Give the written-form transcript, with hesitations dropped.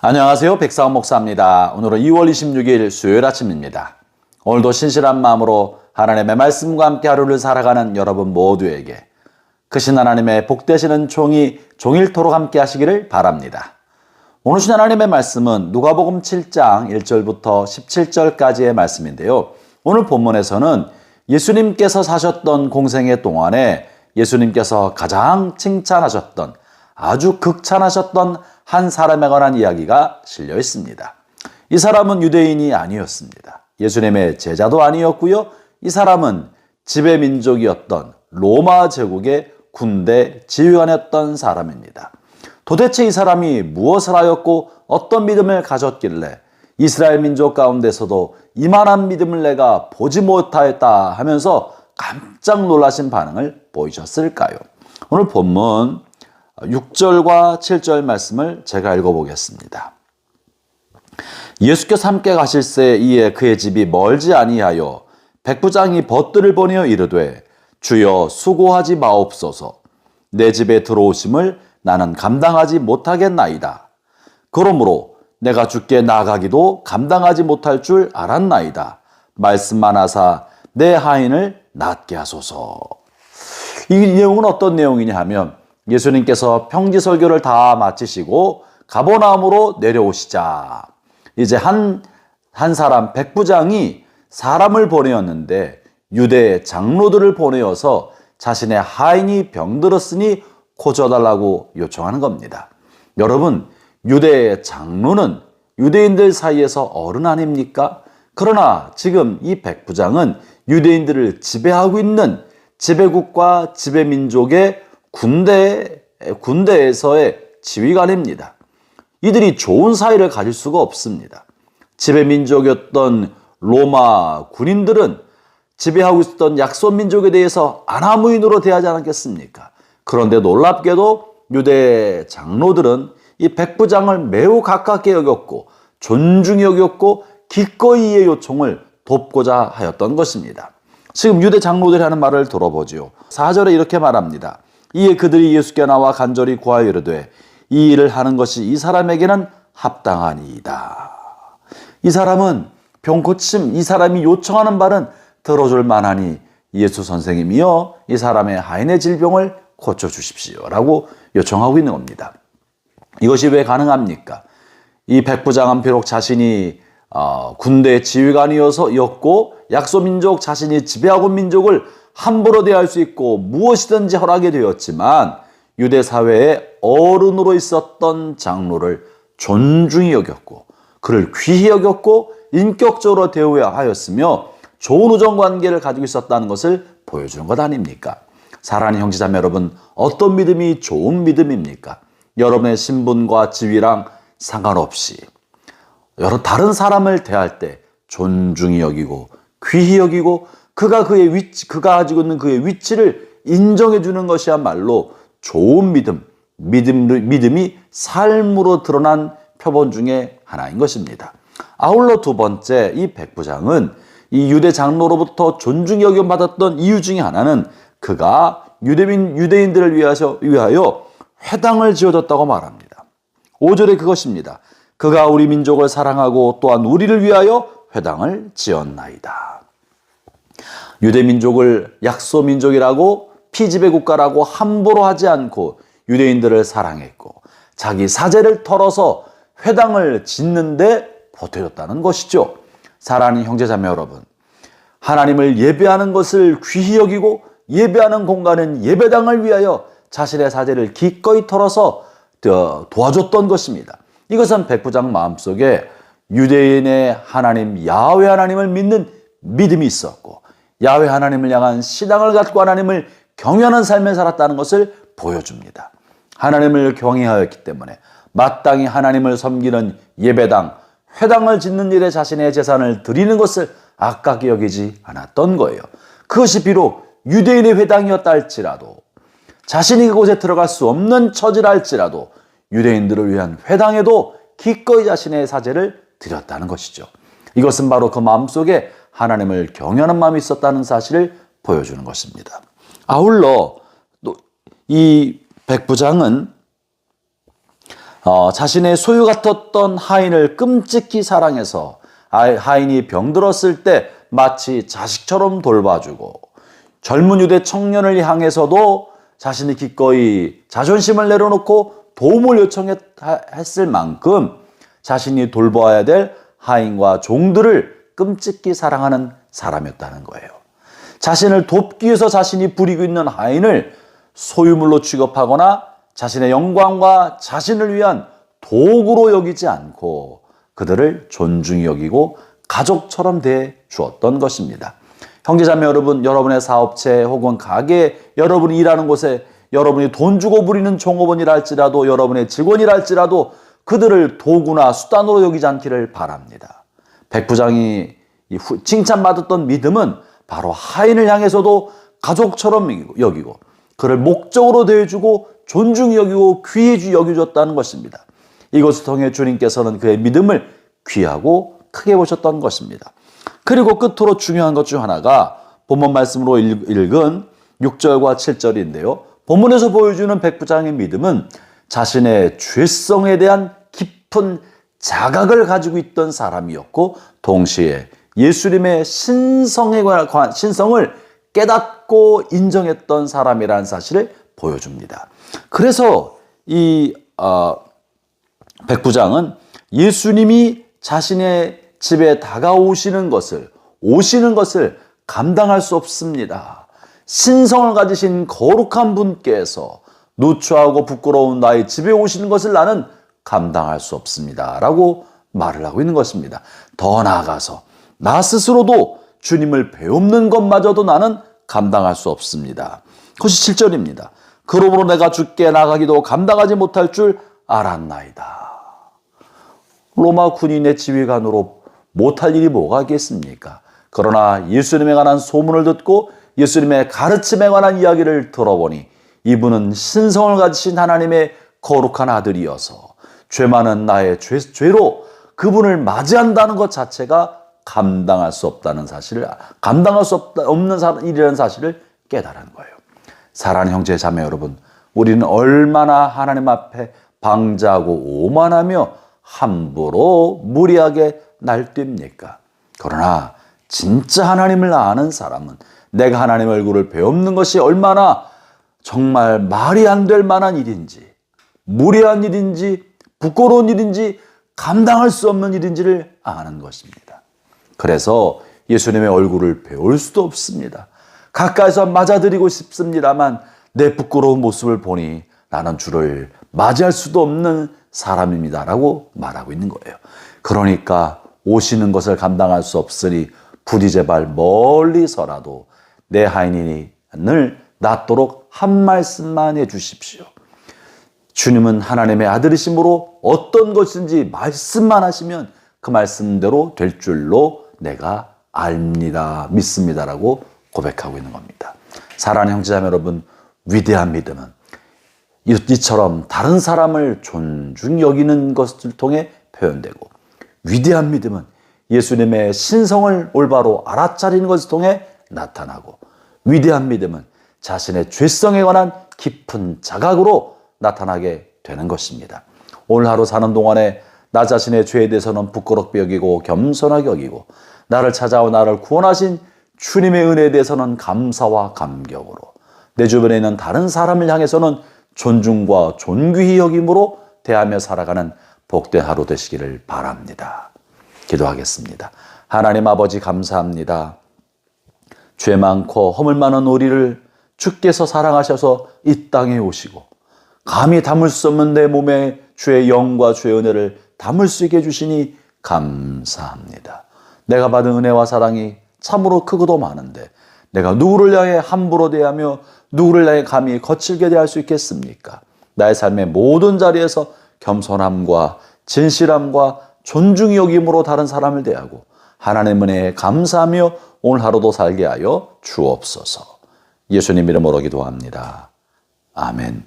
안녕하세요. 백사원 목사입니다. 오늘은 2월 26일 수요일 아침입니다. 오늘도 신실한 마음으로 하나님의 말씀과 함께 하루를 살아가는 여러분 모두에게 크신 하나님의 복되시는 종일토록 함께 하시기를 바랍니다. 오늘 주신 하나님의 말씀은 누가복음 7장 1절부터 17절까지의 말씀인데요. 오늘 본문에서는 예수님께서 사셨던 공생애 동안에 예수님께서 가장 칭찬하셨던, 아주 극찬하셨던 한 사람에 관한 이야기가 실려 있습니다. 이 사람은 유대인이 아니었습니다. 예수님의 제자도 아니었고요. 이 사람은 지배 민족이었던 로마 제국의 군대 지휘관이었던 사람입니다. 도대체 이 사람이 무엇을 하였고 어떤 믿음을 가졌길래 이스라엘 민족 가운데서도 이만한 믿음을 내가 보지 못하였다 하면서 깜짝 놀라신 반응을 보이셨을까요? 오늘 본문 6절과 7절 말씀을 제가 읽어보겠습니다. 예수께서 함께 가실새 이에 그의 집이 멀지 아니하여 백부장이 벗들을 보내어 이르되 주여 수고하지 마옵소서. 내 집에 들어오심을 나는 감당하지 못하겠나이다. 그러므로 내가 주께 나가기도 감당하지 못할 줄 알았나이다. 말씀만 하사 내 하인을 낫게 하소서. 이 내용은 어떤 내용이냐 하면 예수님께서 평지 설교를 다 마치시고 가버나움으로 내려오시자 이제 한 사람 백부장이 사람을 보내었는데 유대 장로들을 보내어서 자신의 하인이 병들었으니 고쳐달라고 요청하는 겁니다. 여러분, 유대 장로는 유대인들 사이에서 어른 아닙니까? 그러나 지금 이 백부장은 유대인들을 지배하고 있는 지배국과 지배민족의 군대에서의 지휘관입니다. 이들이 좋은 사이를 가질 수가 없습니다. 지배민족이었던 로마 군인들은 지배하고 있었던 약소민족에 대해서 아나무인으로 대하지 않았겠습니까? 그런데 놀랍게도 유대 장로들은 이 백부장을 매우 가깝게 여겼고 존중히 여겼고 기꺼이 이의 요청을 돕고자 하였던 것입니다. 지금 유대 장로들이 하는 말을 들어보지요. 4절에 이렇게 말합니다. 이에 그들이 예수께 나와 간절히 구하여 이르되 이 일을 하는 것이 이 사람에게는 합당하니이다. 이 사람은 병고침, 이 사람이 요청하는 말은 들어줄 만하니 예수 선생님이여 이 사람의 하인의 질병을 고쳐주십시오 라고 요청하고 있는 겁니다. 이것이 왜 가능합니까? 이 백부장은 비록 자신이 군대 지휘관이었고 약소민족, 자신이 지배하고 민족을 함부로 대할 수 있고 무엇이든지 허락이 되었지만 유대 사회의 어른으로 있었던 장로를 존중히 여겼고 그를 귀히 여겼고 인격적으로 대우하였으며 좋은 우정관계를 가지고 있었다는 것을 보여주는 것 아닙니까? 사랑하는 형제자매 여러분, 어떤 믿음이 좋은 믿음입니까? 여러분의 신분과 지위랑 상관없이 여러 다른 사람을 대할 때 존중히 여기고 귀히 여기고 그가 가지고 있는 그의 위치를 인정해 주는 것이야말로 좋은 믿음이 삶으로 드러난 표본 중에 하나인 것입니다. 아울러 두 번째, 이 백부장은 이 유대 장로로부터 존중 여김 받았던 이유 중에 하나는 그가 유대인들을 위하여 회당을 지어줬다고 말합니다. 5절에 그것입니다. 그가 우리 민족을 사랑하고 또한 우리를 위하여 회당을 지었나이다. 유대민족을 약소민족이라고 피지배국가라고 함부로 하지 않고 유대인들을 사랑했고 자기 사제를 털어서 회당을 짓는데 보태줬다는 것이죠. 사랑하는 형제자매 여러분, 하나님을 예배하는 것을 귀히 여기고 예배하는 공간은 예배당을 위하여 자신의 사제를 기꺼이 털어서 도와줬던 것입니다. 이것은 백부장 마음속에 유대인의 하나님 야훼 하나님을 믿는 믿음이 있었고 야훼 하나님을 향한 신앙을 갖고 하나님을 경외하는 삶을 살았다는 것을 보여줍니다. 하나님을 경외하였기 때문에 마땅히 하나님을 섬기는 예배당, 회당을 짓는 일에 자신의 재산을 드리는 것을 아깝게 여기지 않았던 거예요. 그것이 비록 유대인의 회당이었다 할지라도 자신이 그곳에 들어갈 수 없는 처지라 할지라도 유대인들을 위한 회당에도 기꺼이 자신의 사제를 드렸다는 것이죠. 이것은 바로 그 마음속에 하나님을 경외하는 마음이 있었다는 사실을 보여주는 것입니다. 아울러 이 백부장은 자신의 소유 같았던 하인을 끔찍히 사랑해서 하인이 병들었을 때 마치 자식처럼 돌봐주고, 젊은 유대 청년을 향해서도 자신이 기꺼이 자존심을 내려놓고 도움을 요청했을 만큼 자신이 돌봐야 될 하인과 종들을 끔찍히 사랑하는 사람이었다는 거예요. 자신을 돕기 위해서 자신이 부리고 있는 하인을 소유물로 취급하거나 자신의 영광과 자신을 위한 도구로 여기지 않고 그들을 존중히 여기고 가족처럼 대해 주었던 것입니다. 형제자매 여러분, 여러분의 사업체 혹은 가게, 여러분이 일하는 곳에 여러분이 돈 주고 부리는 종업원이라 할지라도, 여러분의 직원이라 할지라도 그들을 도구나 수단으로 여기지 않기를 바랍니다. 백부장이 칭찬받았던 믿음은 바로 하인을 향해서도 가족처럼 여기고 그를 목적으로 대해주고 존중히 여기고 귀히 여겨줬다는 것입니다. 이것을 통해 주님께서는 그의 믿음을 귀하고 크게 보셨던 것입니다. 그리고 끝으로 중요한 것 중 하나가 본문 말씀으로 읽은 6절과 7절인데요. 본문에서 보여주는 백부장의 믿음은 자신의 죄성에 대한 깊은 자각을 가지고 있던 사람이었고, 동시에 예수님의 신성을 깨닫고 인정했던 사람이라는 사실을 보여줍니다. 그래서 이 백부장은 예수님이 자신의 집에 다가오시는 것을, 오시는 것을 감당할 수 없습니다. 신성을 가지신 거룩한 분께서 누추하고 부끄러운 나의 집에 오시는 것을 나는 감당할 수 없습니다 라고 말을 하고 있는 것입니다. 더 나아가서 나 스스로도 주님을 배웁는 것마저도 나는 감당할 수 없습니다. 그것이 7절입니다. 그러므로 내가 주께 나가기도 감당하지 못할 줄 알았나이다. 로마 군인의 지휘관으로 못할 일이 뭐가 있겠습니까? 그러나 예수님에 관한 소문을 듣고 예수님의 가르침에 관한 이야기를 들어보니 이분은 신성을 가지신 하나님의 거룩한 아들이어서 죄 많은 나의 죄로 그분을 맞이한다는 것 자체가 감당할 수 없는 일이라는 사실을 깨달은 거예요. 사랑하는 형제 자매 여러분, 우리는 얼마나 하나님 앞에 방자하고 오만하며 함부로 무리하게 날뜁니까? 그러나 진짜 하나님을 아는 사람은 내가 하나님 얼굴을 배우는 것이 얼마나 정말 말이 안 될 만한 일인지, 무리한 일인지, 부끄러운 일인지, 감당할 수 없는 일인지를 아는 것입니다. 그래서 예수님의 얼굴을 배울 수도 없습니다. 가까이서 맞아드리고 싶습니다만 내 부끄러운 모습을 보니 나는 주를 맞이할 수도 없는 사람입니다라고 말하고 있는 거예요. 그러니까 오시는 것을 감당할 수 없으니 부디 제발 멀리서라도 내 하인을 낫도록 한 말씀만 해주십시오. 주님은 하나님의 아들이심으로 어떤 것인지 말씀만 하시면 그 말씀대로 될 줄로 내가 압니다, 믿습니다라고 고백하고 있는 겁니다. 사랑하는 형제자매 여러분, 위대한 믿음은 이처럼 다른 사람을 존중 여기는 것을 통해 표현되고, 위대한 믿음은 예수님의 신성을 올바로 알아차리는 것을 통해 나타나고, 위대한 믿음은 자신의 죄성에 관한 깊은 자각으로 나타나게 되는 것입니다. 오늘 하루 사는 동안에 나 자신의 죄에 대해서는 부끄럽게 여기고 겸손하게 여기고, 나를 찾아와 나를 구원하신 주님의 은혜에 대해서는 감사와 감격으로, 내 주변에 있는 다른 사람을 향해서는 존중과 존귀히 여김으로 대하며 살아가는 복된 하루 되시기를 바랍니다. 기도하겠습니다. 하나님 아버지, 감사합니다. 죄 많고 허물 많은 우리를 주께서 사랑하셔서 이 땅에 오시고 감히 담을 수 없는 내 몸에 주의 영과 주의 은혜를 담을 수 있게 해주시니 감사합니다. 내가 받은 은혜와 사랑이 참으로 크고도 많은데 내가 누구를 향해 함부로 대하며 누구를 향해 감히 거칠게 대할 수 있겠습니까? 나의 삶의 모든 자리에서 겸손함과 진실함과 존중히 여김으로 다른 사람을 대하고 하나님 은혜에 감사하며 오늘 하루도 살게 하여 주옵소서. 예수님 이름으로 기도합니다. 아멘.